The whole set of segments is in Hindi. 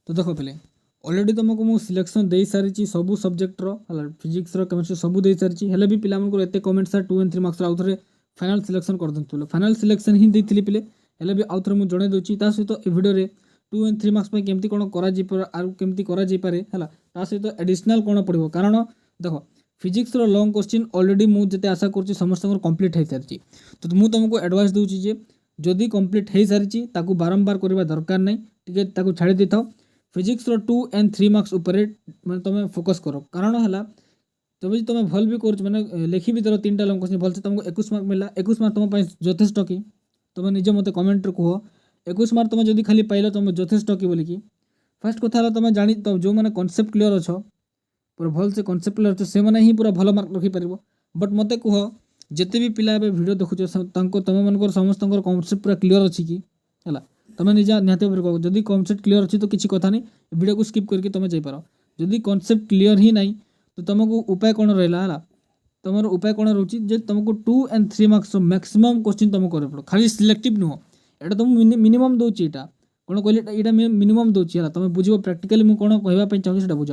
तो देख पे ऑलरेडी तुमको मुझे सिलेक्शन दे सारी सब सब्जेक्टर है फिजिक्स केमिस्ट्री सब दे सारी हेल्ले भी पिला एत कमेंट सर 2 and 3 मार्क्स आउ थे फाइनाल सिलेक्शन कर दिखाँ फाइनाल सिलेक्शन ही देती पे हेल्ले भी आउ थे मुझे जन दूसरी सहित ए भिडियो 2 and 3 मार्क्स केमती कौन करमती है सहित एडिशनल कौन पड़ो कारण देख फिजिक्स लंग क्वेश्चन ऑलरेडी मुझे आशा कर समस्त कंप्लीट हो सारी तो मुझे तुमको एडवाइस दूसरी जदि कंप्लीट हो सारी बारंबार करवा दरकार नहीं टी छाड़ी दे था फिजिक्स 2 and 3 मार्क्स उपर मैं तुम फोकस कर कारण है तुम तुम भल भी कर मैंने लिखी भी देर 3टा लंग क्वेश्चन भलसे तुमको 21 मार्क मिला 21 मार्क तुम यथेष्ट कि तुम निज मत कमेंट कह 21 मार्क तुम जब खाली पाइल तुम यथेष्ट कि बोलिकी फास्ट कथा तुम जानी तो जो मैंने कनसेप्ट क्लीयर अच्छ पूरा भल से कनसेप्ट क्लीयर अच्छे से मैंने ही पूरा भल मार्क रखिपर बट मत कह जिते भी पिला वीडियो देखुच तुम मन समस्त कनसेप्ट पूरा क्लीयर अच्छी कि है तुम निजा निहत कह जदि कनसेप्ट क्लीयर अच्छी तो किसी कथा नहीं वीडियो को स्किप करके तुम जापर जदि कनसेप्ट क्लीयर ही नहीं तो तुमको उपाय कौन रहा है तुम उपाय कौन रोचे तुमको 2 and 3 मार्क्स मैक्सिमम क्वेश्चन तुमको कर पड़ो खाली सिलेक्टिव नुह एटा तुम मिनिमम दूची यहाँ कौन कहले यहाँ मिनिमम दूची है तुम बुझ प्रैक्टिकली मुझे कौन कहवाई चाहिए बुझ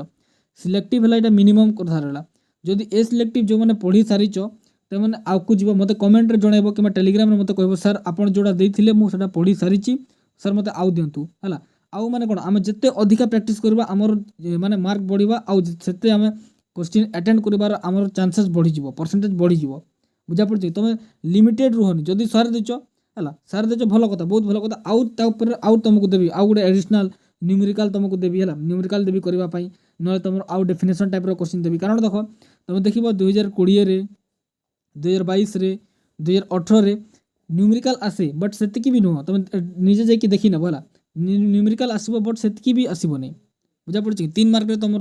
सिलेक्टिव है मिनिमम कथा रहा जदि ए सिलेक्टिव जो मैंने पढ़ी सारी तुमने आगू जीव मत कमेंट जनइब कि टेलीग्राम मत कह सर आप जोड़ा देते मुझे पढ़ी सारी सर मत आउ दिंतु है आउ माने कौन आम जिते अधिका प्रैक्टिस करवा आमर माने मार्क बढ़िया आउ से आम क्वेश्चन अटेंड कर आमर चांसेस बढ़ीज परसेंटेज बढ़ीज बुझा पड़ी तुम लिमिटेड रुहनी जदि सार देच है सार देच भल कथा बहुत भल कथा आउ तुमको देवी आउ गोटे एडिशनल न्यूमेरिकल तुमको देवी है न्यूमेरिकल देवी करने ना तुम आउ डेफिनेशन टाइप क्वेश्चन देवी कारण देख तुम देख 2020 2022 2018 न्यूमेरिकल आसे बट से भी नुह तुम निजे जाकि देखी नब है न्यूमेरिकल आसब बट से भी आसबनी बुझा पड़ी 3 मार्क तुम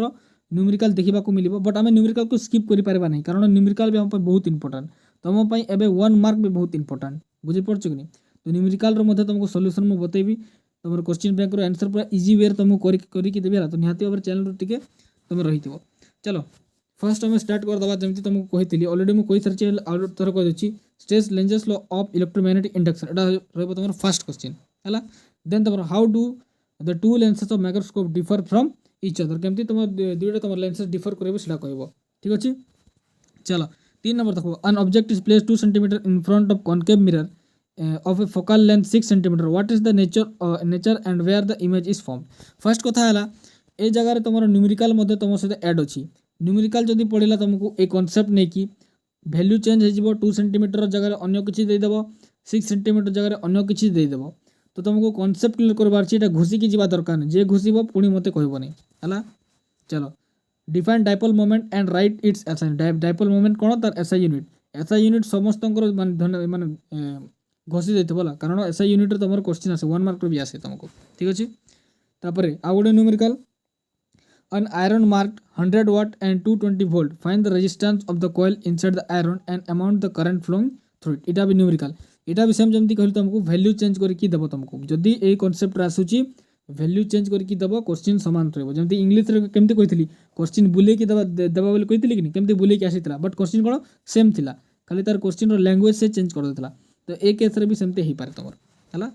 न्यूमेरिकल देखा मिल बट आम न्यूमेरिकल को स्किप कर कारण न्यूमेरिकल भी आम बहुत इंपोर्टेंट तुम एवं 1 मार्क भी बहुत इंपोर्टेंट बुझीपार कि नहीं तो न्यूमेरिकल तुमको सॉल्यूशन मुझे बतेबी तुम क्वेश्चन बैंक आंसर पूरा इजी वे तुमको करके देवी है तो निहाती भाव चैनल टी तुम रही चलो फर्स्ट आम स्टार्ट करदे जमी तुमको कही ऑलरेडी मुझे कही सारी आउ थर कही stress Lenz's law of electromagnetic induction एटा तुम फर्स्ट क्वेश्चन है देन तुम how do the two lenses of microscope differ from each other केमती तुम दुईटा तुम लेंसेस डिफर कर कह ठीक अच्छे चलो 3 नंबर देखो an object is place 2 centimetre in front of concave mirror of a focal length 6 cm what is the nature and where the image is formed first कथा है ए जगह तुम न्यूमेरिकल तुम सहित ऐड अच्छी न्यूमेरिकल जदि पढ़ला तुमको ए कॉन्सेप्ट नहीं कि वैल्यू चेंज हो 2 सेंटीमीटर जगह अन्य किसी देदेव 6 सेंटीमीटर जगह अन्य किसी देदेव तो तुमको कॉन्सेप्ट क्लियर करवार अच्छी घुषिकी जा दरकार नहीं जे घुषब पुणी मत कहबनी है चलो define dipole moment and right it's SI dipole moment कौन तार एसआई यूनिट समस्त माने घोषी देते बोला कारण एसआई यूनिट तुम क्वेश्चन आसे 1 मार्क भी आसे तुमको ठीक अच्छे तापर आउ गोटे numerical an iron marked 100 watt and 220 volt find the resistance of the coil inside the iron and amount the current flowing through it इटा भी न्यूमेरिकल इटा भी सेम जमती कहली तुमको वैल्यू चेंज करके देव तुमको जदि ए कॉन्सेप्ट आसूची वैल्यू चेंज करके देव क्वेश्चन समान रहिबो जमती इंग्लिश रे केमती कहितली क्वेश्चन बुले की देबा बोली कहितली कि केमती बुले की आसीतला बट क्वेश्चन कोन सेम थिला खाली तार क्वेश्चन रो लैंग्वेज से चेंज कर देतला तो ए केस रे भी सेमते ही पारे तुमर हला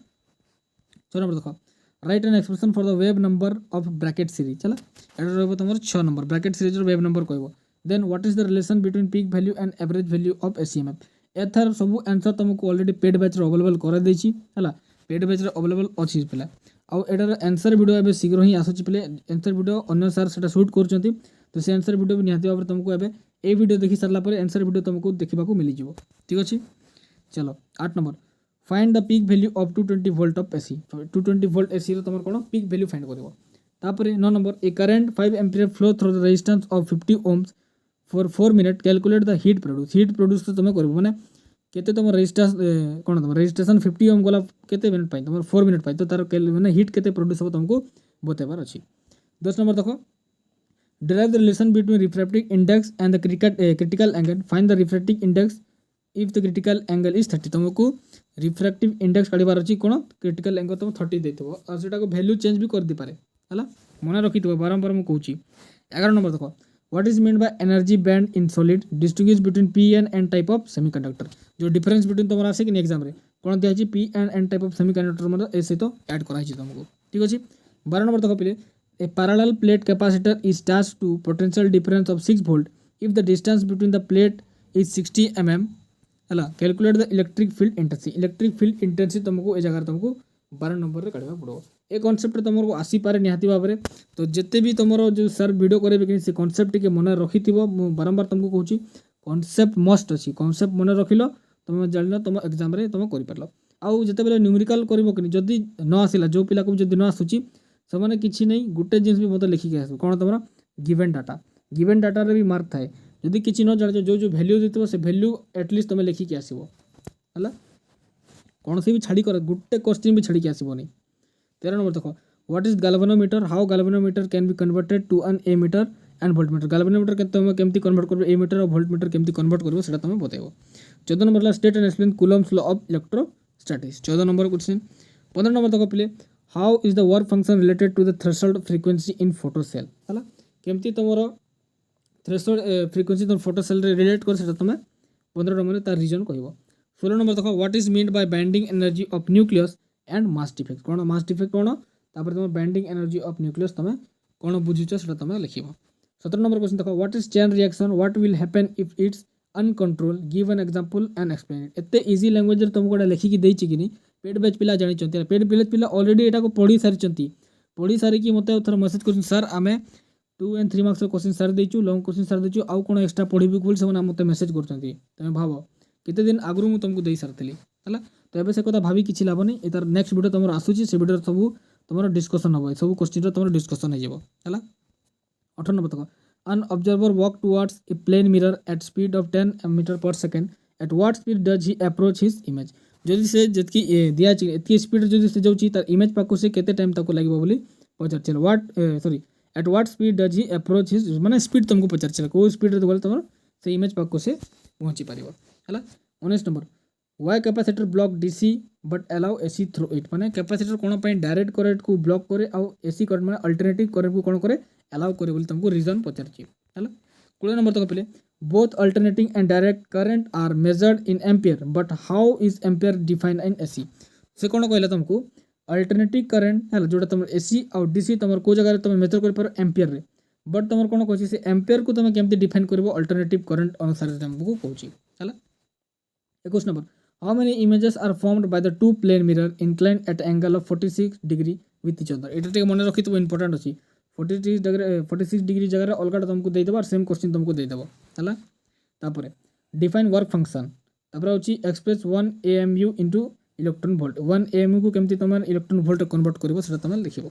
चलो नंबर देखो write an expression for the wave number of bracket series चला एटा रहबो तुमर 6 नंबर ब्रैकेट सीरीज रो वेव नंबर कहबो then what is the relation between peak value and average value of AC EMF एथर सब आंसर तुमको ऑलरेडी पेड बैच रो अवेलेबल करा देछि हला पेड बैच रो अवेलेबल अछि पिला आ एटार आंसर वीडियो एबे शीघ्र ही आसुछि पिले आंसर वीडियो अन्य सर सेटा शूट करचंती तो से आंसर वीडियो भी निहाती भाबरे तुमको एबे ए वीडियो देखि सरला पर आंसर वीडियो तुमको देखिबा को मिली जिवो ठीक अछि चलो 8 number find the peak value of 220 volt of AC 220 volt AC रो तुमर कोन पीक वैल्यू फाइंड करबो तापर 9 number a current 5 ampere flow through the resistance of 50 ohms for 4 minute calculate the heat produce तो तुम करबो माने केते तुम रेजिस्टेंस कोन तुम रेजिस्ट्रेशन 50 ohm गला केते मिनट पाई तुम 4 मिनट पाई तो तार माने हीट केते प्रोड्यूस हो तुमको बतेबार अछि 10 नंबर देखो derive the relation between refractive index and the critical angle find the refractive index if the critical angle is 30 तुमको रिफ्रैक्टिव इंडेक्स काढ़ार अच्छी कौन क्रिटिकल एंगल तुम 30 देते और सेटा को वैल्यू चेंज भी कर दी पारे है मन रखी बारंबार मुझे कहूँ 11 नंबर देखो what is mean by energy band in solid distinguish between P and N type of semiconductor जो डिफरेंस बिटवीन तुम आसे कि एग्जाम रे कौन दिखाई P and N type of semiconductor मतलब ए सहित ऐड कराई तुमको ठीक अच्छे 12 नंबर देखो पे A parallel plate capacitor is attached to potential difference of 6 volt if the distance between the plate is 60 mm ହେଲା କ୍ୟାଲକୁଲେଟ୍ ଦ ଇଲେକ୍ଟ୍ରିକ୍ ଫିଲ୍ଡ ଇଣ୍ଟେନ୍ସି ଇଲେକ୍ଟ୍ରିକ୍ ଫିଲ୍ଡ ଇଣ୍ଟେନ୍ସି ତୁମକୁ ଏ ଜାଗାରେ ତୁମକୁ 12 ନମ୍ବରରେ କାଢ଼ିବାକୁ ପଡ଼ିବ ଏ କନସେପ୍ଟ ତୁମକୁ ଆସିପାରେ ନିହାତି ଭାବରେ ତ ଯେତେ ବି ତୁମର ଯେଉଁ ସାର୍ ଭିଡ଼ିଓ କରିବେ କି ସେ କନସେପ୍ଟ ଟିକେ ମନେ ରଖିଥିବ ମୁଁ ବାରମ୍ବାର ତୁମକୁ କହୁଛି କନସେପ୍ଟ ମଷ୍ଟ ଅଛି କନସେପ୍ଟ ମନେ ରଖିଲ ତୁମେ ଜାଣିଲ ତୁମ ଏକ୍ଜାମ୍ରେ ତୁମେ କରିପାରିଲ ଆଉ ଯେତେବେଳେ ନ୍ୟୁମେରିକାଲ କରିବ କି ଯଦି ନ ଆସିଲା ଯେଉଁ ପିଲାକୁ ଯଦି ନ ଆସୁଛି ସେମାନେ କିଛି ନାହିଁ ଗୋଟେ ଜିନିଷ ବି ମୋତେ ଲେଖିକି ଆସିବ କ'ଣ ତୁମର ଗିଭେନ୍ ଡାଟାରେ ବି ମାର୍କ ଥାଏ ଯଦି କିଛି ନ ଜାଣିଛ ଯେଉଁ ଭ୍ୟାଲ୍ୟୁ ଦେଇଥିବ ସେ ଭ୍ୟାଲ୍ୟୁ ଆଟଲିଷ୍ଟ ତୁମେ ଲେଖିକି ଆସିବ ହେଲା କୌଣସି ବି ଛାଡ଼ି କର ଗୋଟେ କ୍ୱେଶ୍ଚିନ୍ ବି ଛାଡ଼ିକି ଆସିବନି 13 ନମ୍ବର ଦେଖ what is galvanometer how galvanometer can be converted to an ammeter and voltmeter galvanometer ତୁମେ କେମିତି କନଭର୍ଟ କରିବ ଏ ମିଟର ଆଉ ଭୋଲ୍ଟମିଟର କେମିତି କନଭର୍ଟ କରିବ ସେଟା ତୁମେ ବତାଇବ 14 ନମ୍ବର ହେଲା state and explain Coulomb's law of electrostatics 14 number question 15 number ଦେଖ ପିଲେ how is the work function related to the threshold frequency in photo cell ହେଲା କେମିତି ତୁମର थ्रेशोल्ड फ्रिक्वेंसी तुम फोटो सेल रे रिलेट कर सेटा तुम 15 नंबर तार रीजन कहब 16 नंबर देखो what is mean bye binding energy of nucleus and mass defect कौन मास डिफेक्ट कौन तापर तुम बाइंडिंग एनर्जी ऑफ न्यूक्लियस तुम कौन बुझुछ सेटा तुम लिखिब 17 नंबर क्वेश्चन देखो what is chain reaction what will happen if it's uncontrol give an example and explain it एते इजी लैंग्वेज रे तुमको लिखि की देछि कि नहीं पेड बैच पिला जानि चंती पेड बैच पिला ऑलरेडी एटा को पढ़ी सारी कि मते थोड़ा मेसेज कर सर आमे 2 and 3 मार्क्स क्वेश्चन सारी देचु लॉन्ग क्वेश्चन सारी देचु आउ कोन एक्स्ट्रा पढ़िबी बोल से मते मेसेज करछंती तमे भाबो केते दिन आगरु मु तुमको देई सारतली हला तो एबे से कथा भाबी किछि लाभ नै एतार नेक्स्ट वीडियो तमर आसुची से वीडियो सब तमर डिस्कशन होबो सब क्वेश्चन रो तमर डिस्कशन हो जेबो हला 18 नंबर तक an observer walk towards a plane mirror at speed of 10 meter per second at what speed does he approach his image जदि से जतकी दिया छि एतकी स्पीड जदि से जाउची तार इमेज पाको से केते टाइम तक लागबो बोली पचार चल what sorry at what speed does he approach his माने स्पीड तुमको पचार चल को स्पीड रे बोले तुम से इमेज पाको से पहुंची परिबो हला 19 number why capacitor block DC but allow AC through it माने कैपेसिटर कोन पई डायरेक्ट करंट को ब्लॉक करे आ एसी करंट माने अल्टरनेटिव करंट को कोन करे अलाउ करे बोली तुमको रीजन पचार छि हला 20 नंबर तक पहले both alternating and direct current are measured in ampere but how is ampere defined in AC से कोन कहला तुमको अल्टरनेटिव करंट है जोटा तुम एसी और डीसी तुम को जगह तुम मेजर कर पारो एम्पियर रे बट तुम कोन कहछि से एम्पियर को तुम केमती डिफाइन करबो अल्टरनेटिव करंट अनुसार तुमको कहछि हला 21 number how many images are formed by the two plane mirror inclined at angle of 46 degree with each other एटा टे मन रखि तो इंपोर्टेंट अछि 46 डिग्री जगह अलग तुमको दे देबा सेम क्वेश्चन तुमको दे देबो हला तापरे डिफाइन वर्क फंक्शन तापरे होची express 1 AMU into electron volt 1 AMU को केमती तुम इलेक्ट्रॉन वोल्ट कन्वर्ट करबो सेटा तुम लिखिबो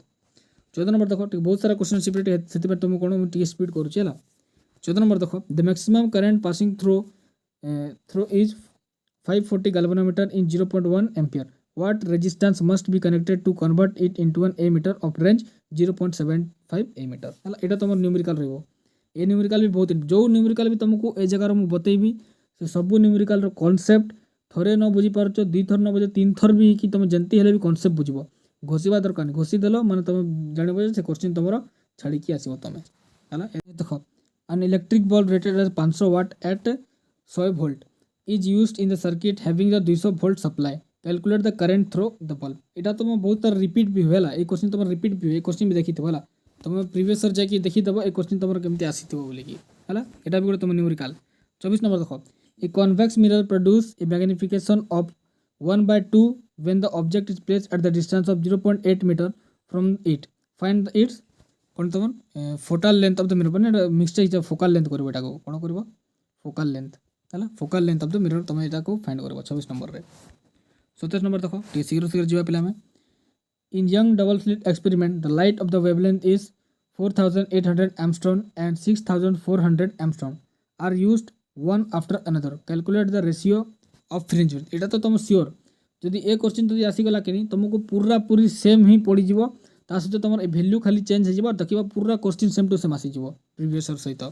14 नंबर देखो बहुत सारा क्वेश्चन सिपरेट सेति पर तुम कोन टी स्पीड करूची हला 14 नंबर देखो the maximum current passing through is 540 galvanometer in 0.1 ampere what resistance must be connected to convert it into an ammeter of range 0.75 ammeter हला एटा तुम न्यूमेरिकल रहबो ए न्यूमेरिकल भी बहुत जो न्यूमेरिकल भी तुमको ए जगह मु बतेबी से सब न्यूमेरिकल रो कांसेप्ट थरे न बुझी पारछो दी थर न बुझे तीन थर भी कि तुम जंती हेले भी कांसेप्ट बुझिबो घोषिबा दरकार नहीं घोषि देलो माने तुम जानिबो से क्वेश्चन तुमरो छाड़ी की आसीबो तुमे हला देखो an electric bulb rated as 500 watt at 100 volt is used in the circuit having the 200 volt supply calculate the current through the bulb एटा तुम बहुत तार रिपीट भी होला ए क्वेश्चन तुम रिपीट भी ए क्वेश्चन भी देखिथि होला तुम प्रीवियस सर जाकी देखि दबो ए क्वेश्चन तुम केमति आसीथि बोली की होला एटा भी गोटे तुम न्यूमेरिकल 24 नंबर देखो ए convex mirror produce a magnification of 1/2 when the object is placed at the distance of 0.8 meter from it find its कोन तुम focal length of the mirror बने मिक्सचर फोकल लेंथ करबो एटा को कोन करबो फोकल लेंथ हला focal length of the mirror तुम एटा को फाइंड करबो 26 नंबर रे 27 नंबर देखो टी शीघ्र जीवा पिला में in Young double slit experiment the light of the wavelength is 4800 angstrom and 6400 angstrom are used one after another calculate the ratio of fringe width एटा तो तुम श्योर जदि ए क्वेश्चन जदि आसी गला केनी तुमको पूरा पूरी सेम ही पड़ी जीवो ता सहित तुम वैल्यू खाली चेंज हो जाए देखा पूरा क्वेश्चन सेम टू सेम आसीज प्रीवियस सहित है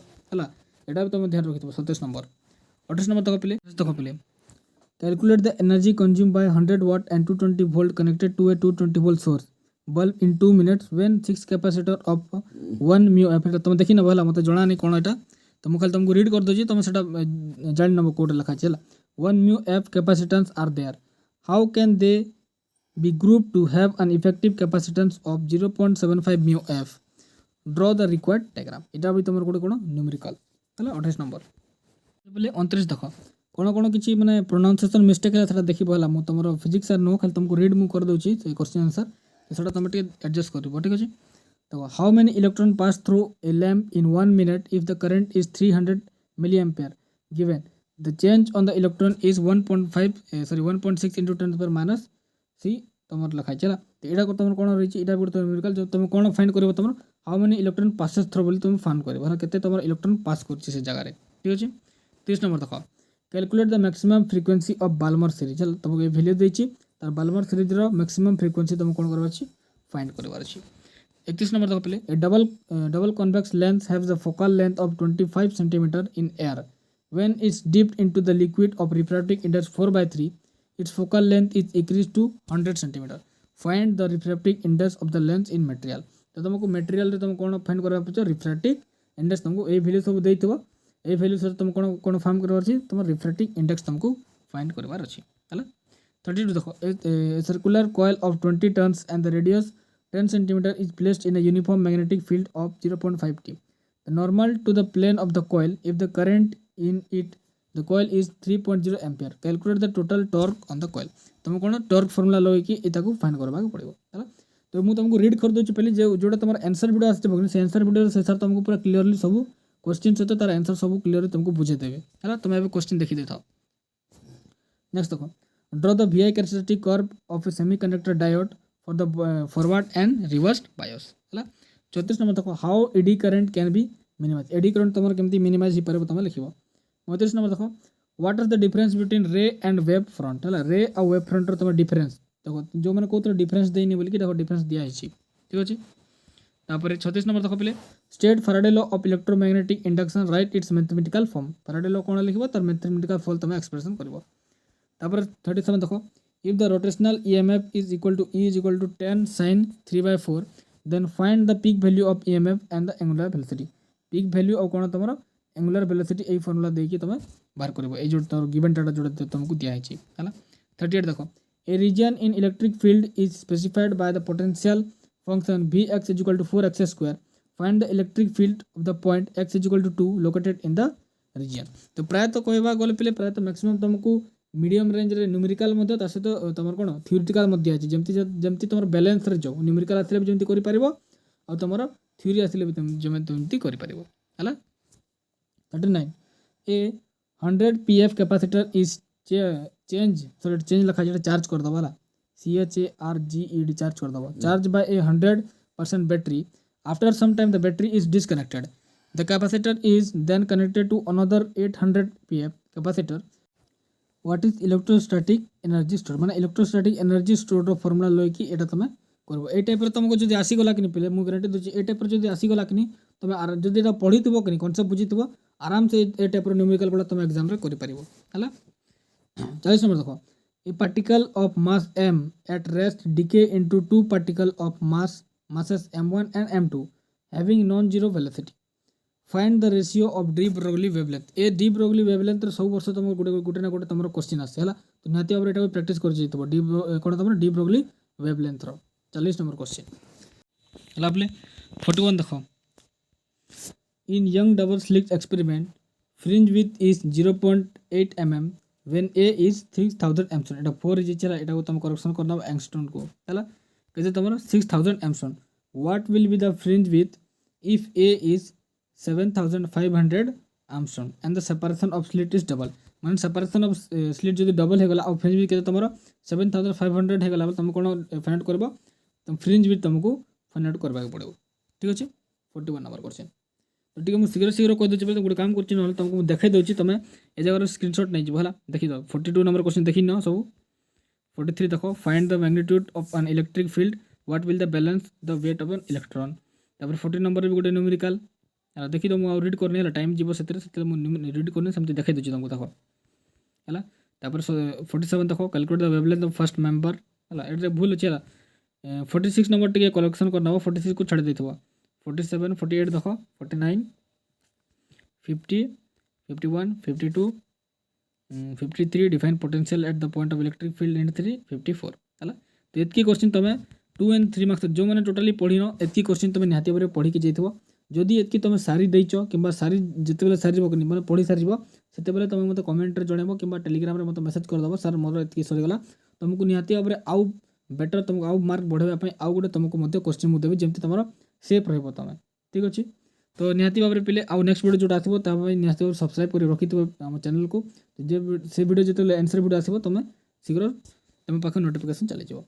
एटा भी तुम ध्यान रखि 27 नंबर 28 नंबर तक पे calculate the energy consume by 100 watt and 220 volt connected to a 220 volt source bulb in 2 minutes when 6 capacitor of 1 mu F तुम देखि न भला मते जणा नहीं कोन एटा तुम खाली तुमको रीड कर दोजी तुम सेटा जान नबो कोड लिखा छै 1 mu F capacitance are there how can they be grouped to have an effective capacitance of 0.75 mu f ड्र द रिक्वायर्ड डायग्राम एटा भी तुम गोटे कौन न्यूमेरिकल है 28 नंबर बोले 29 देख कौन कौन किसी माने प्रोनाउंसिएशन मिस्टेक है देखिए है मुझे तुम फिजिक्स सर नुह खाली तुमको रीड मुझे करदे क्वेश्चन आंसर तो ସେଇଟା तुम एडजस्ट कर ठीक अच्छे। तो how many electron pass through a lamp in 1 minute if the current is 300 milli ampere given the change on the electron is 1.6 into 10⁻⁻⁶ तुम लिखाई चला तो यहाँ तुम कौन रही है गोटे न्यूमेरिकल जो तुम कौन फाइंड कर तुम how many electron passes through बोली तुम फाइंड कर केते तुम इलेक्ट्रॉन पास कर जगह ठीक अच्छे। 30 नंबर देख calculate the maximum frequency of Balmer series चल तुमको ये वैल्यू देती तार बाल्मर सीरीज रो मैक्सिमम फ्रिक्वेंसी तुम कौन करबार अछि फाइंड करबार अछि। 31 नंबर देख पे A double convex lens have the focal length of 25 centimetre in air when it's dipped into the liquid of refractive index 4/3 its focal length is increased to 100 cm find the refractive index of the lens in material तो तुमको मटेरियल रे तुम कौन फाइंड करबा पछ रिफ्रैक्टिव इंडेक्स तुमको ए वैल्यू सब देइतबो ए वैल्यू से तुम कौन कौन फाइंड करबार छी तुम रिफ्रैक्टिव इंडेक्स तुमको फाइंड करबार अछि हला। 32 देखो a circular coil of 20 turns and the radius 10 cm is placed in a uniform magnetic field of 0.5 t the normal to the plane of the coil if the current in it the coil is 3.0 ampere calculate the total torque on the coil तुम कौन टॉर्क फार्मूला लगे कि इता को फाइंड करबा को पड़िबो है तो मु तुमको रीड कर दोछ पहले जोटा तुम आंसर वीडियो आसे से आंसर वीडियो से सर तुमको पूरा क्लियरली सब क्वेश्चन सहित तार आंसर सब क्लियरली तुमको बुझे देबे है तुम अबे क्वेश्चन देखि देथाओ। नेक्स्ट देखो draw the VI characteristic curve of a semiconductor diode for the forward and reverse bias है। 34 नंबर देखो how eddy current can be minimize eddy current तुम केमती मिनिमाइज हो पारे तुम लिखिबो। 35 नंबर देखो what is the difference between ray and wavefront है रे और वेव फ्रंट रो तुम डिफरेंस देखो जो मैंने कहते डिफरेंस देनी बोली कि देखो डिफरेंस दिया है ठीक अच्छे। तापर 36 नंबर देखो पहले state Faraday law of electromagnetic induction right it's mathematical form Faraday law कौन लिखबो तार मैथमेटिकल फॉर्म तुम एक्सप्रेशन करबो। तापर 37 देखो if the rotational EMF is equal to E is equal to 10 sin 3/4 then find the peak value of EMF and the angular velocity peak value और कौन तुम एंगुलर वेलोसिटी ए फॉर्मूला देकी तुम बाहर करबो ए जो तार गिवन डाटा जोटा तुमको दिया है है। 38 देखो a region in electric field is specified by the potential function Vx is equal to 4x² find the electric field of the point x is equal to 2 located in the region तो प्राय तो कहबा गले पे प्राय तो मैक्सिमम तुमको मीडियम रेंज रे न्यूमेरिकल मध्य ता सहित तुम कौन थ्योरेटिकल मध्य अछि जेमती तुम बैलेंस रे जो न्यूमेरिकल आसिले भी जेमती करि परिबो और तुम थ्योरी आसिले भी तुम जेमती करि परिबो हला। 39 a 100 pf capacitor is charged लिखा जो चार्ज कर दबा CHARGED चार्ज कर दबा charged by a 100% battery after some time the battery is disconnected the capacitor is then connected to another 800 pf capacitor what is electrostatic energy stored माने इलेक्ट्रोस्टैटिक एनर्जी स्टोर रो फार्मूला लय कि एटा तुम करबो ए टाइप रे तुमको जदी आसी गला कि पहले मु गारंटी दोची ए टाइप रे जदी आसी गला कि तुम जदी एटा पढितबो कि कॉन्सेप्ट बुझितबो आराम से ए टाइप रो न्यूमेरिकल पढ़ा तुम एग्जाम रे करि परिबो हला। 40 नंबर देखो ए particle of mass m at rest decay into two particle of masses m1 and m2 having non zero velocity find the ratio of D Broglie wavelength A D Broglie wavelength रे सब वर्ष तुम गोटे ना गोटे तुम क्वेश्चन आसे है तो निहाती भाव एटा प्रैक्टिस कर जइतबो डी कोन तुम डी ब्रोगली वेवलेंथ रो 40 नंबर क्वेश्चन हला आपले 41 देखो in Young double slit experiment fringe width is 0.8 mm when a is 6000 angstrom एटा 4 इज चला एटा को तुम करेक्शन करना एंगस्ट्रॉम को हला केजे तुम 6000 angstrom what will be the fringe width if a is 7500 angstrom and the separation of slit is double माने सेपरेशन ऑफ स्लिट जदी डबल हे गला और फ्रिंज विड्थ केजे तुम 7500 हे गला तुम कोन फाइंड करबो तुम फ्रिंज विड्थ तुमको फाइंड आउट करबा पड़ो ठीक अछि। 41 नंबर क्वेश्चन तो ठीक है शीघ्र कह दूसरी गोटे काम कर तुमको देखा दूसरी तुम ए जगह स्क्रीनशॉट नहीं है देखी दो 42 नंबर क्वेश्चन देखी न सब 43 देखो find the magnitude of an electric field what will the balance the weight of an electron तापर 40 नंबर भी गोटे न्यूमेरिकल देखी दो मुझे रीड करनी है टाइम जीव से रीड करनी सेमती देखा दूसरी तुमको देखो है तापर 47 देखो calculate the wavelength of first member है ये भूल अच्छे 46 नंबर टे कलेक्शन करना 46 को छाड़ देथिबो 47 48 देखो 49 50 51 52 53 define potential at the point of electric field इन 3 54 है तो ये क्वेश्चन तुम 2 and 3 मार्क्स जो मैंने टोटाली पढ़ी न एतकी क्वेश्चन तुम निहाती भाव पढ़ी जाइथिबो जदि एतकी तुम सारी देइछ किंबा सारी जितेबेले सारीब मैंने पढ़ी सारीब सेतेबेले तुम मते कमेंट रे जणेबो किंबा टेलीग्राम रे मते मेसेज कर दबो सर मोर एतकी सरीगला तुमको निहाती भाव आउ बेटर तुमको आउ मार्क बढ़ाइबा पई आउ गोटे तुमको मते क्वेश्चन मु देबी जेमति तमरो सेफ रहबो तमे ठीक अछि तो निहाती भाव पिले आउ नेक्स्ट वीडियो जोटा आथिबो ता पई निहाती सब्सक्राइब करि रखिथिबो हम चैनल को जे से वीडियो जेतेले आंसर वीडियो आसीबो तुम शीघ्र तुम पाखे नोटिफिकेशन चली जाओ।